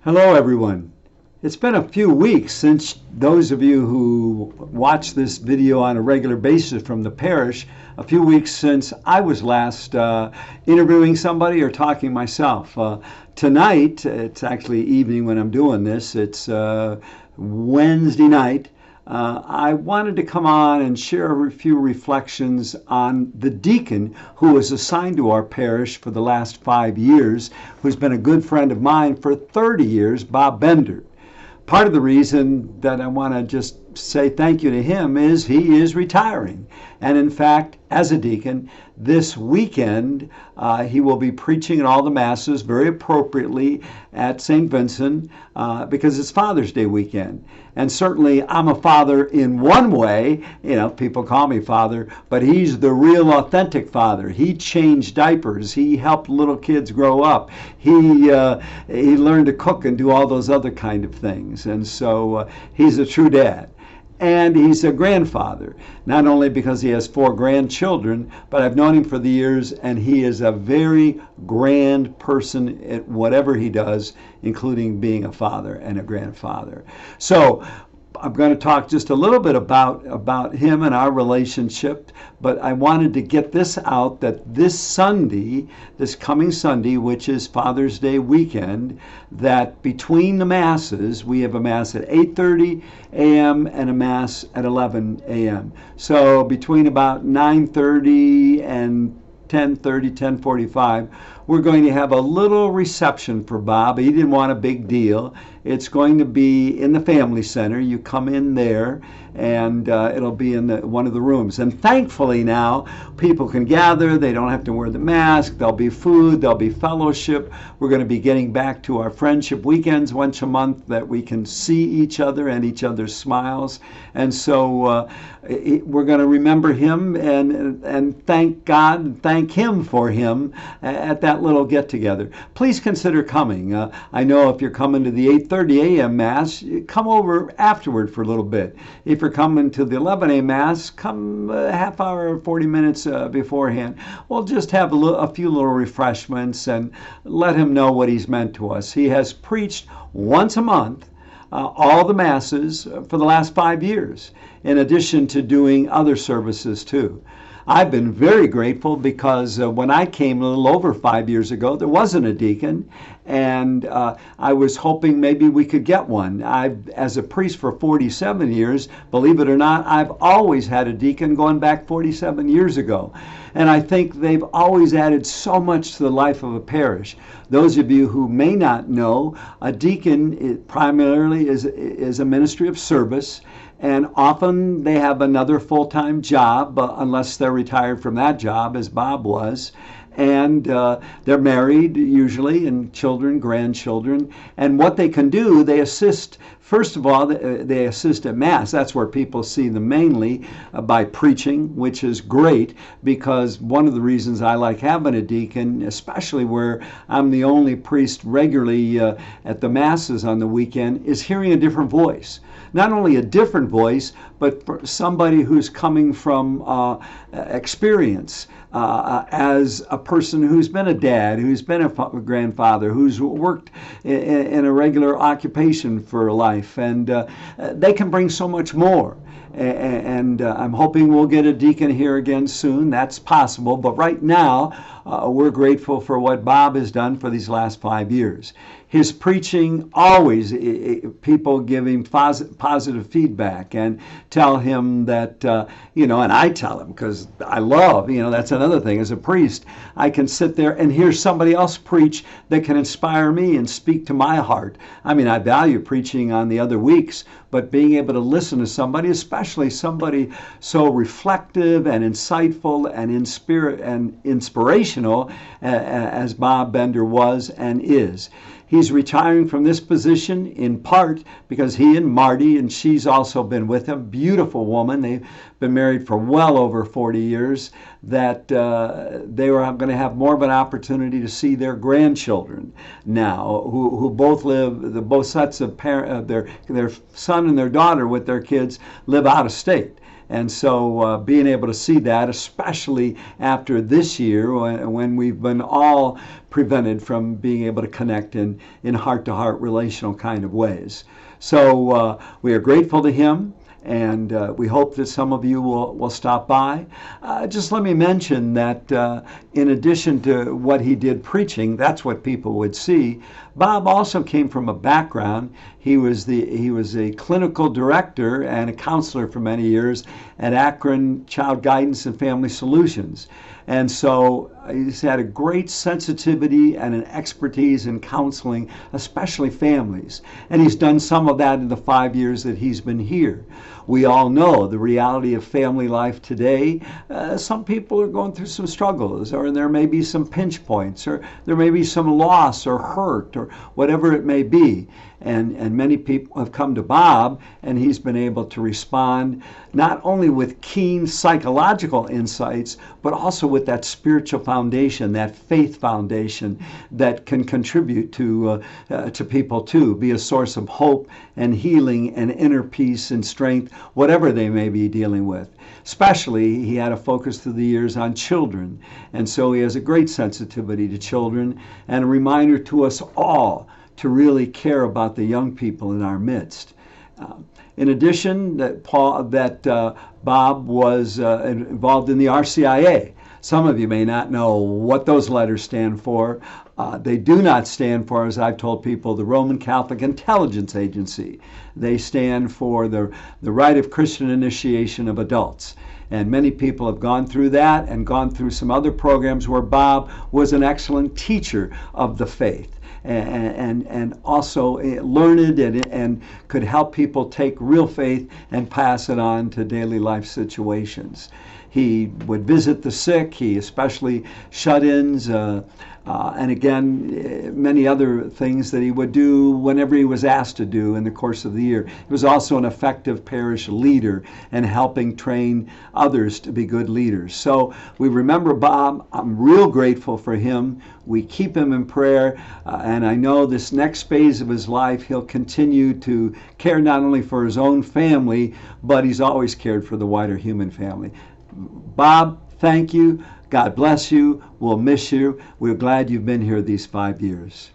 Hello, everyone. It's been a few weeks since those of you who watch this video on a regular basis from the parish, a few weeks since I was last interviewing somebody or talking myself. Tonight, it's actually evening when I'm doing this, it's Wednesday night. I wanted to come on and share a few reflections on the deacon who was assigned to our parish for the last 5 years, who's been a good friend of mine for 30 years, Bob Bender. Part of the reason that I want to just say thank you to him is he is retiring. And in fact, as a deacon, this weekend he will be preaching at all the masses very appropriately at St. Vincent because it's Father's Day weekend. And certainly I'm a father in one way, people call me father, but he's the real authentic father. He changed diapers. He helped little kids grow up. He learned to cook and do all those other kind of things. And so he's a true dad. And he's a grandfather, not only because he has 4 grandchildren, but I've known him for the years, and he is a very grand person at whatever he does, including being a father and a grandfather. So I'm going to talk just a little bit about him and our relationship, but I wanted to get this out that this Sunday, this coming Sunday, which is Father's Day weekend, that between the masses, we have a mass at 8:30 a.m. and a mass at 11 a.m. So between about 9:30 and 10:30, 10:45, we're going to have a little reception for Bob. He didn't want a big deal. It's going to be in the family center. You come in there, and it'll be in one of the rooms. And thankfully now, people can gather. They don't have to wear the mask. There'll be food. There'll be fellowship. We're going to be getting back to our friendship weekends once a month that we can see each other and each other's smiles. And so we're going to remember him and thank God and thank him for him at that little get-together. Please consider coming. I know if you're coming to the 8:30 a.m. Mass, come over afterward for a little bit. If you're coming to the 11 a.m. Mass, come a half hour or 40 minutes beforehand. We'll just have a few little refreshments and let him know what he's meant to us. He has preached once a month all the masses for the last 5 years, in addition to doing other services too. I've been very grateful because when I came a little over 5 years ago, there wasn't a deacon, and I was hoping maybe we could get one. As a priest for 47 years, believe it or not, I've always had a deacon going back 47 years ago. And I think they've always added so much to the life of a parish. Those of you who may not know, a deacon primarily is a ministry of service. And often they have another full-time job, unless they're retired from that job, as Bob was. And they're married usually, and children, grandchildren. And what they can do, they assist. First of all, they assist at Mass. That's where people see them mainly by preaching, which is great, because one of the reasons I like having a deacon, especially where I'm the only priest regularly at the Masses on the weekend, is hearing a different voice. Not only a different voice, but for somebody who's coming from experience as a person who's been a dad, who's been a grandfather, who's worked in a regular occupation for life. And they can bring so much more. And I'm hoping we'll get a deacon here again soon. That's possible. But right now, we're grateful for what Bob has done for these last 5 years. His preaching, always people give him positive feedback and tell him that, and I tell him because I love, that's another thing. As a priest, I can sit there and hear somebody else preach that can inspire me and speak to my heart. I mean, I value preaching on the other weeks, but being able to listen to somebody, especially somebody so reflective and insightful and inspirational as Bob Bender was and is. He's retiring from this position in part because he and Marty, and she's also been with him, beautiful woman. They've been married for well over 40 years, that they were going to have more of an opportunity to see their grandchildren now, who both live, both sets of parents, their son and their daughter with their kids live out of state. And so being able to see that, especially after this year when we've been all prevented from being able to connect in heart-to-heart relational kind of ways. So we are grateful to him, and we hope that some of you will stop by. Just let me mention that in addition to what he did preaching, that's what people would see. Bob also came from a background. He was a clinical director and a counselor for many years at Akron Child Guidance and Family Solutions. And so he's had a great sensitivity and an expertise in counseling, especially families. And he's done some of that in the 5 years that he's been here. We all know the reality of family life today. Some people are going through some struggles, or there may be some pinch points, or there may be some loss or hurt, or whatever it may be. And many people have come to Bob, and he's been able to respond not only with keen psychological insights, but also with that spiritual foundation, that faith foundation that can contribute to people too, be a source of hope and healing and inner peace and strength, whatever they may be dealing with. Especially, he had a focus through the years on children, and so he has a great sensitivity to children and a reminder to us all to really care about the young people in our midst. In addition, Bob was involved in the RCIA. Some of you may not know what those letters stand for. They do not stand for, as I've told people, the Roman Catholic Intelligence Agency. They stand for the Rite of Christian Initiation of Adults. And many people have gone through that and gone through some other programs where Bob was an excellent teacher of the faith. And also learned and could help people take real faith and pass it on to daily life situations. He would visit the sick, he especially shut-ins, and again, many other things that he would do whenever he was asked to do in the course of the year. He was also an effective parish leader and helping train others to be good leaders. So we remember Bob. I'm real grateful for him. We keep him in prayer, and I know this next phase of his life, he'll continue to care not only for his own family, but he's always cared for the wider human family. Bob, thank you. God bless you. We'll miss you. We're glad you've been here these 5 years.